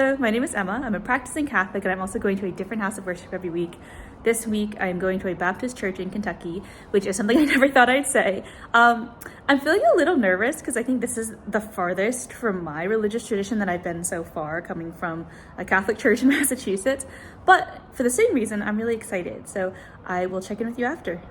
Hello, my name is Emma. I'm a practicing Catholic and I'm also going to a different house of worship every week. This week I'm going to a Baptist church in Kentucky, which is something I never thought I'd say. I'm feeling a little nervous because I think this is the farthest from my religious tradition that I've been so far, coming from a Catholic church in Massachusetts. But for the same reason, I'm really excited. So I will check in with you after.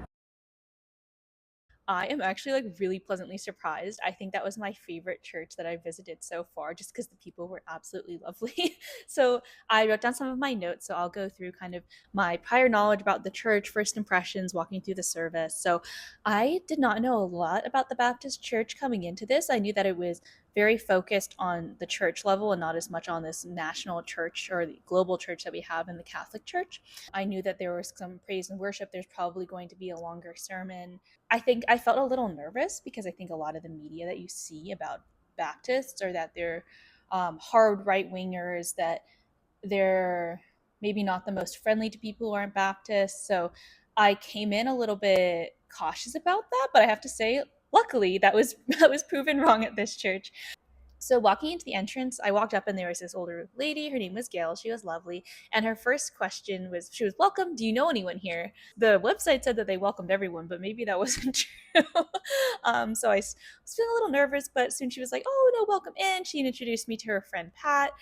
I am actually really pleasantly surprised. I think that was my favorite church that I visited so far just because the people were absolutely lovely. So I wrote down some of my notes. So I'll go through kind of my prior knowledge about the church, first impressions, walking through the service. So I did not know a lot about the Baptist church coming into this. I knew that it was very focused on the church level and not as much on this national church or the global church that we have in the Catholic Church. I knew that there was some praise and worship. There's probably going to be a longer sermon. I think I felt a little nervous because I think a lot of the media that you see about Baptists are that they're hard right wingers, that they're maybe not the most friendly to people who aren't Baptists. So I came in a little bit cautious about that, but I have to say, luckily, that was that was proven wrong at this church. So walking into the entrance, I walked up and there was this older lady. Her name was Gail. She was lovely. And her first question was, she was, "Welcome. Do you know anyone here?" The website said that they welcomed everyone, but maybe that wasn't true. So I was feeling a little nervous, but soon she was like, "Oh, no, welcome in." She introduced me to her friend, Pat.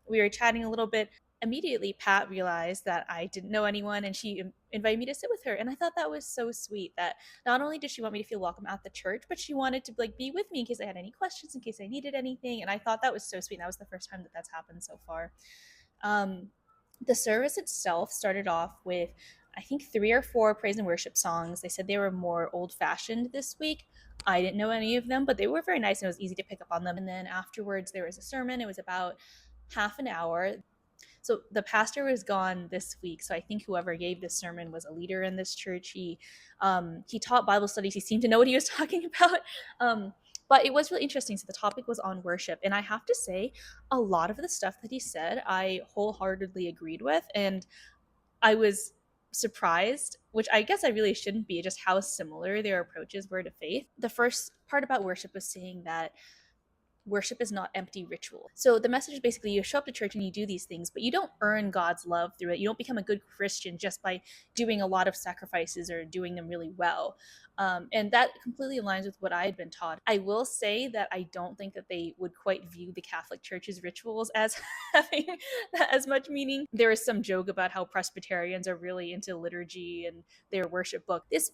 We were chatting a little bit. Immediately, Pat realized that I didn't know anyone and she invited me to sit with her. And I thought that was so sweet that not only did she want me to feel welcome at the church, but she wanted to be with me in case I had any questions, in case I needed anything. And I thought that was so sweet. And that was the first time that that's happened so far. Um, the service itself started off with, I think, 3 or 4 praise and worship songs. They said they were more old fashioned this week. I didn't know any of them, but they were very nice and it was easy to pick up on them. And then afterwards, there was a sermon. It was about half an hour. So the pastor was gone this week. So I think whoever gave this sermon was a leader in this church. He taught Bible studies. He seemed to know what he was talking about. But it was really interesting. So the topic was on worship. And I have to say, a lot of the stuff that he said, I wholeheartedly agreed with. And I was surprised, which I guess I really shouldn't be, just how similar their approaches were to faith. The first part about worship was saying that worship is not empty ritual. So the message is basically you show up to church and you do these things, but you don't earn God's love through it. You don't become a good Christian just by doing a lot of sacrifices or doing them really well. And that completely aligns with what I had been taught. I will say that I don't think that they would quite view the Catholic Church's rituals as having as much meaning. There is some joke about how Presbyterians are really into liturgy and their worship book. This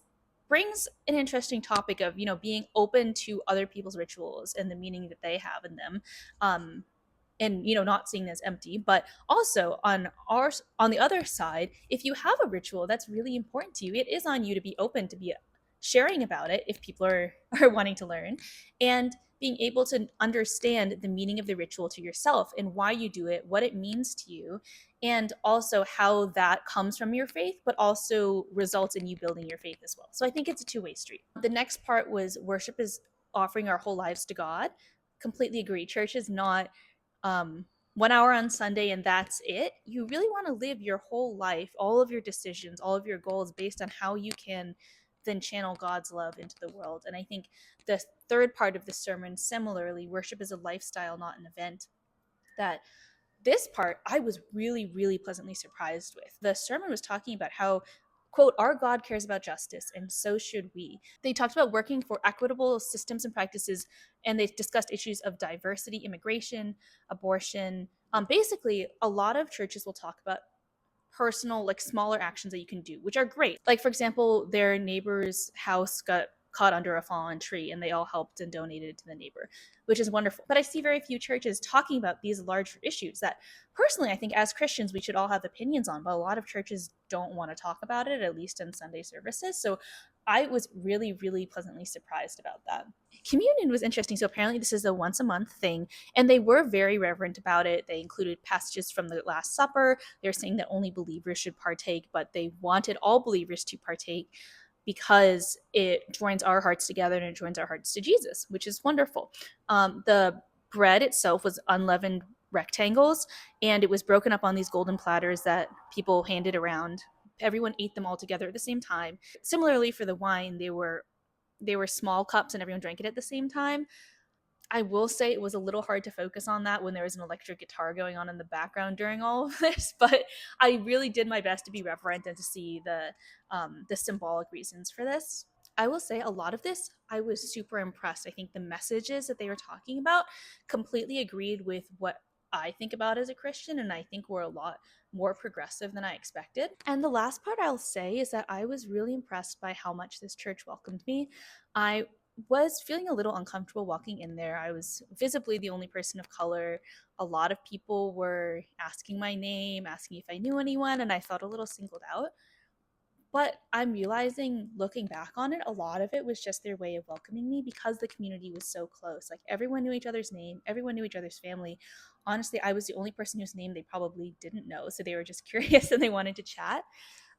brings an interesting topic of being open to other people's rituals and the meaning that they have in them, and not seeing as empty. But also on the other side, if you have a ritual that's really important to you, it is on you to be open to be sharing about it if people are wanting to learn, and being able to understand the meaning of the ritual to yourself and why you do it, what it means to you, and also how that comes from your faith, but also results in you building your faith as well. So I think it's a two-way street. The next part was worship is offering our whole lives to God. Completely agree. Church is not 1 hour on Sunday and that's it. You really want to live your whole life, all of your decisions, all of your goals based on how you can then channel God's love into the world. And I think the third part of the sermon, similarly, worship is a lifestyle, not an event. That this part I was really, really pleasantly surprised with. The sermon was talking about how, quote, "Our God cares about justice, and so should we." They talked about working for equitable systems and practices, and they discussed issues of diversity, immigration, abortion. Basically, a lot of churches will talk about personal, smaller actions that you can do, which are great. Like, for example, their neighbor's house got caught under a fallen tree and they all helped and donated to the neighbor, which is wonderful. But I see very few churches talking about these large issues that personally I think as Christians we should all have opinions on, but a lot of churches don't want to talk about it, at least in Sunday services. So I was really, really pleasantly surprised about that. Communion was interesting. So apparently this is a once a month thing, and they were very reverent about it. They included passages from the Last Supper. They're saying that only believers should partake, but they wanted all believers to partake because it joins our hearts together and it joins our hearts to Jesus, which is wonderful. The bread itself was unleavened rectangles, and it was broken up on these golden platters that people handed around. Everyone ate them all together at the same time. Similarly, for the wine, they were small cups and everyone drank it at the same time. I will say it was a little hard to focus on that when there was an electric guitar going on in the background during all of this, but I really did my best to be reverent and to see the symbolic reasons for this. I will say a lot of this I was super impressed. I think the messages that they were talking about completely agreed with what I think about as a Christian, and I think we're a lot more progressive than I expected. And the last part I'll say is that I was really impressed by how much this church welcomed me. I was feeling a little uncomfortable walking in there. I was visibly the only person of color. A lot of people were asking my name, asking if I knew anyone, and I felt a little singled out. But I'm realizing, looking back on it, a lot of it was just their way of welcoming me because the community was so close. Like everyone knew each other's name, everyone knew each other's family. Honestly, I was the only person whose name they probably didn't know. So they were just curious and they wanted to chat.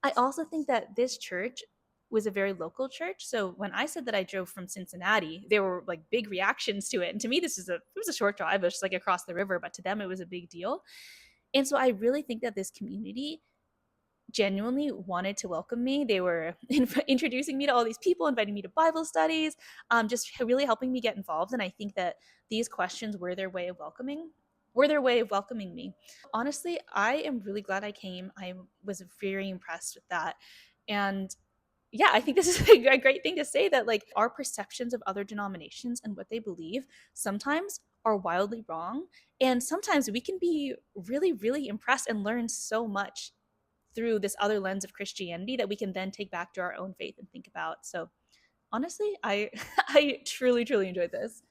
I also think that this church was a very local church. So when I said that I drove from Cincinnati, there were like big reactions to it. And to me, it was a short drive, it was just like across the river, but to them it was a big deal. And so I really think that this community genuinely wanted to welcome me. They were introducing me to all these people, inviting me to Bible studies, just really helping me get involved. And I think that these questions were their way of welcoming me. Honestly, I am really glad I came. I was very impressed with that. And yeah, I think this is a great thing to say that like our perceptions of other denominations and what they believe sometimes are wildly wrong. And sometimes we can be really, really impressed and learn so much through this other lens of Christianity that we can then take back to our own faith and think about. So honestly, I I truly, truly enjoyed this.